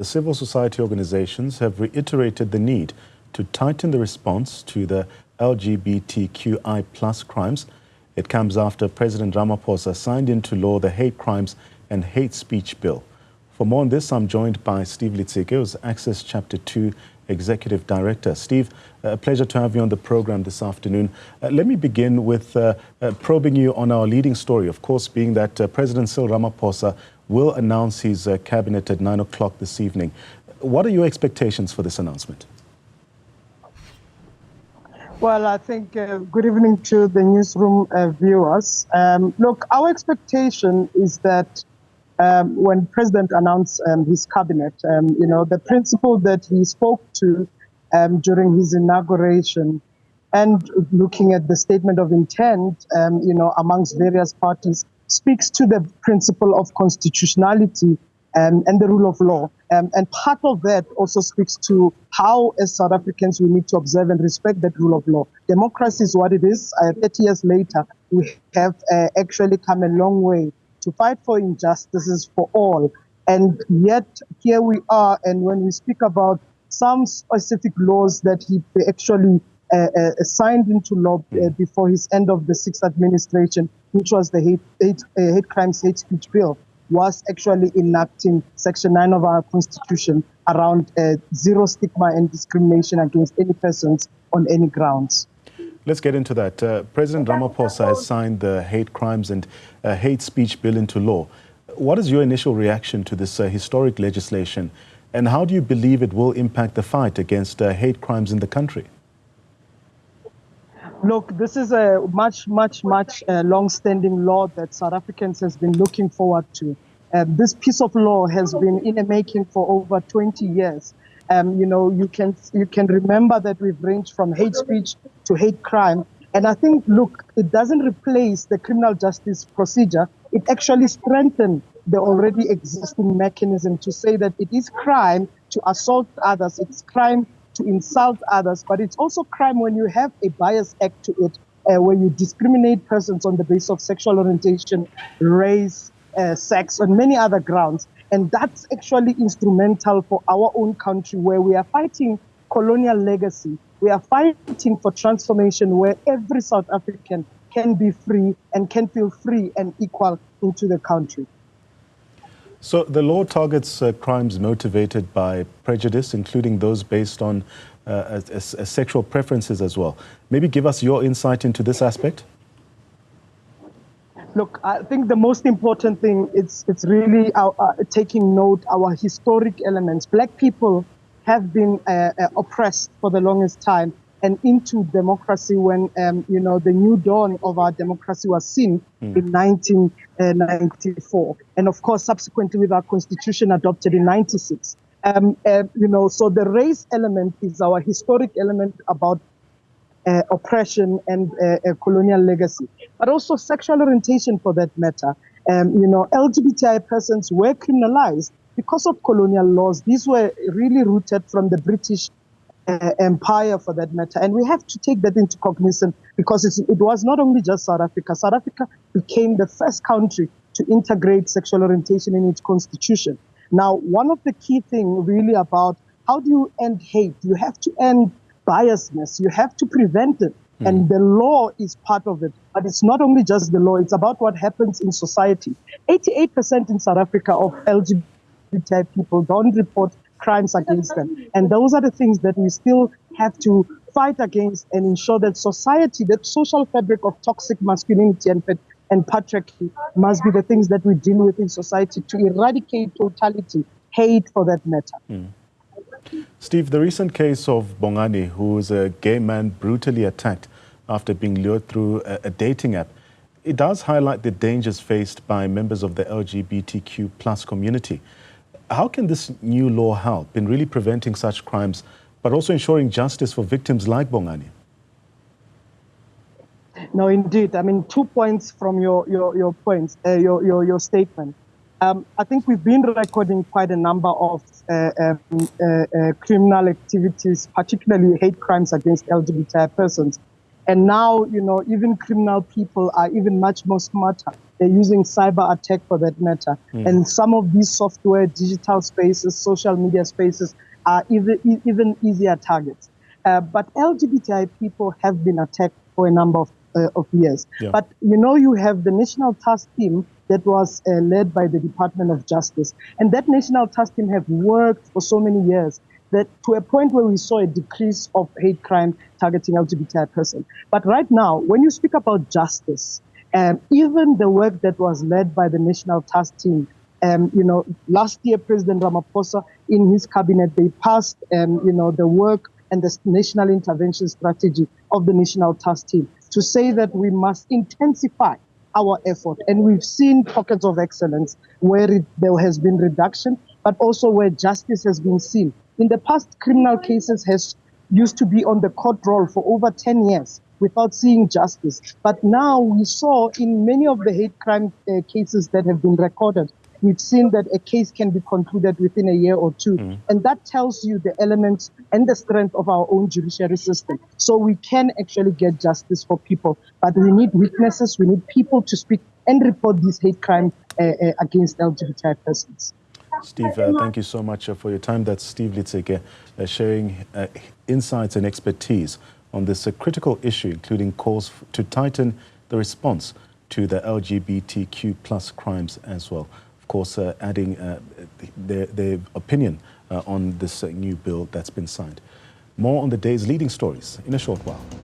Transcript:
The civil society organizations have reiterated the need to tighten the response to the LGBTQI plus crimes. It comes after President Ramaphosa signed into law the Hate Crimes and Hate Speech Bill. For more on this, I'm joined by Steve Letsike, who's Access Chapter 2 Executive Director. Steve, a pleasure to have you on the program this afternoon. Let me begin with probing you on our leading story, of course, being that President Cyril Ramaphosa will announce his cabinet at 9 o'clock this evening. What are your expectations for this announcement? Well, I think good evening to the newsroom viewers. Look, our expectation is that when President announced his cabinet, the principle that he spoke to during his inauguration and looking at the statement of intent, amongst various parties, speaks to the principle of constitutionality and the rule of law. And part of that also speaks to how, as South Africans, we need to observe and respect that rule of law. Democracy is what it is. 30 years later, we have actually come a long way to fight for injustices for all. And yet, here we are, and when we speak about some specific laws that he actually signed into law before his end of the sixth administration, which was the hate crimes, hate speech bill, was actually enacting Section 9 of our Constitution around zero stigma and discrimination against any persons on any grounds. Let's get into that. President Ramaphosa has signed the Hate Crimes and Hate Speech Bill into law. What is your initial reaction to this historic legislation, and how do you believe it will impact the fight against hate crimes in the country? Look, this is a much long-standing law that South Africans has been looking forward to. This piece of law has been in the making for over 20 years. You can remember that we've ranged from hate speech to hate crime. And I think, look, it doesn't replace the criminal justice procedure. It actually strengthens the already existing mechanism to say that it is crime to assault others. It's crime to insult others, but it's also crime when you have a bias act to it, where you discriminate persons on the basis of sexual orientation, race, sex, and many other grounds. And that's actually instrumental for our own country, where we are fighting colonial legacy. We are fighting for transformation where every South African can be free and can feel free and equal into the country. So the law targets crimes motivated by prejudice, including those based on sexual preferences as well. Maybe give us your insight into this aspect. Look, I think the most important thing is it's really taking note our historic elements. Black people have been oppressed for the longest time, and into democracy when the new dawn of our democracy was seen in 1994, and of course subsequently with our constitution adopted in 96. So the race element is our historic element about oppression and colonial legacy, but also sexual orientation for that matter. LGBTI persons were criminalized because of colonial laws. These were really rooted from the British empire for that matter. And we have to take that into cognizance because it was not only just South Africa. South Africa became the first country to integrate sexual orientation in its constitution. Now, one of the key things really about how do you end hate? You have to end biasness. You have to prevent it. And the law is part of it. But it's not only just the law. It's about what happens in society. 88% in South Africa of LGBTI people don't report crimes against them. And those are the things that we still have to fight against and ensure that society, that social fabric of toxic masculinity and patriarchy must be the things that we deal with in society to eradicate totality, hate for that matter. Steve, the recent case of Bongani, who is a gay man brutally attacked after being lured through a dating app, it does highlight the dangers faced by members of the LGBTQ plus community. How can this new law help in really preventing such crimes, but also ensuring justice for victims like Bongani? No, indeed. I mean, 2 points from your points, your statement. I think we've been recording quite a number of criminal activities, particularly hate crimes against LGBTI persons. And now, even criminal people are even much more smarter They're using cyber attack for that matter. And some of these software, digital spaces, social media spaces are even easier targets. But LGBTI people have been attacked for a number of years. Yeah. But you have the National Task Team that was led by the Department of Justice. And that National Task Team have worked for so many years that to a point where we saw a decrease of hate crime targeting LGBTI persons. But right now, when you speak about justice, even the work that was led by the National Task Team, last year, President Ramaphosa, in his cabinet, they passed, the work and the national intervention strategy of the National Task Team to say that we must intensify our effort. And we've seen pockets of excellence where there has been reduction, but also where justice has been seen. In the past, criminal cases used to be on the court roll for over 10 years without seeing justice. But now we saw in many of the hate crime cases that have been recorded, we've seen that a case can be concluded within a year or two. And that tells you the elements and the strength of our own judiciary system. So we can actually get justice for people. But we need witnesses, we need people to speak and report these hate crimes against LGBTI persons. Steve, thank you so much for your time. That's Steve Letsike sharing insights and expertise on this critical issue, including calls to tighten the response to the LGBTQ plus crimes as well. Of course, adding their opinion on this new bill that's been signed. More on the day's leading stories in a short while.